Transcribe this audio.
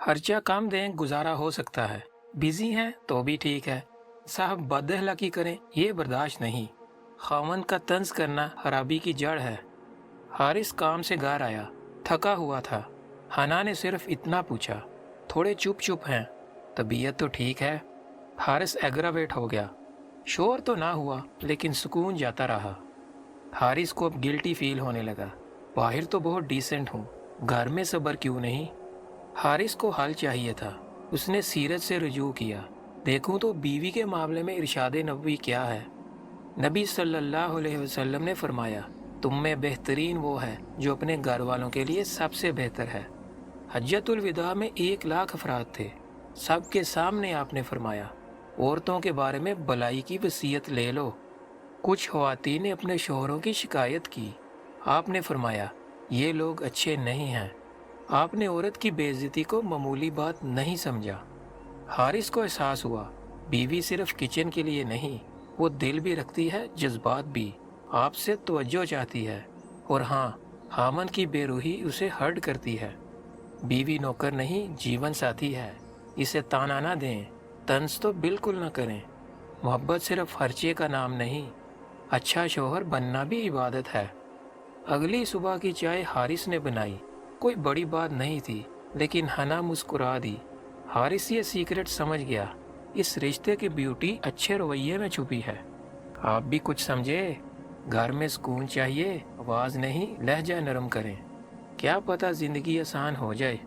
खर्चा कम दें गुजारा हो सकता है, बिजी हैं तो भी ठीक है, साहब बदहलाकी करें ये बर्दाश्त नहीं। खामन का तंज करना खराबी की जड़ है। हारिस काम से घर आया, थका हुआ था। हना ने सिर्फ इतना पूछा, थोड़े चुप चुप हैं, तबीयत तो ठीक है? हारिस एग्रावेट हो गया। शोर तो ना हुआ लेकिन सुकून जाता रहा। हारिस को अब गिल्टी फील होने लगा। बाहर तो बहुत डिसेंट हूँ, घर में सब्र क्यों नहीं? हारिस को हल चाहिए था। उसने सीरत से रुजू किया, देखूं तो बीवी के मामले में इरशाद नबवी क्या है। नबी सल्लल्लाहु अलैहि वसल्लम ने फरमाया, तुम में बेहतरीन वो है जो अपने घर वालों के लिए सबसे बेहतर है। हज्जतुल विदा में 1 लाख अफराद थे। सबके सामने आपने फरमाया, औरतों के बारे में भलाई की वसीयत ले लो। कुछ ख्वातीन ने अपने शोहरों की शिकायत की। आपने फरमाया, ये लोग अच्छे नहीं हैं। आपने औरत की बेइज्जती को मामूली बात नहीं समझा। हारिस को एहसास हुआ, बीवी सिर्फ किचन के लिए नहीं, वो दिल भी रखती है, जज्बात भी। आपसे तवज्जो चाहती है। और हाँ, हामन की बेरूही उसे हर्ट करती है। बीवी नौकर नहीं, जीवन साथी है। इसे ताना ना दें, तंज तो बिल्कुल ना करें। मोहब्बत सिर्फ खर्चे का नाम नहीं, अच्छा शौहर बनना भी इबादत है। अगली सुबह की चाय हारिस ने बनाई। कोई बड़ी बात नहीं थी, लेकिन हना मुस्कुरा दी। हारिस ये सीक्रेट समझ गया, इस रिश्ते की ब्यूटी अच्छे रवैये में छुपी है। आप भी कुछ समझे? घर में सुकून चाहिए, आवाज नहीं, लहजा नरम करें। क्या पता जिंदगी आसान हो जाए।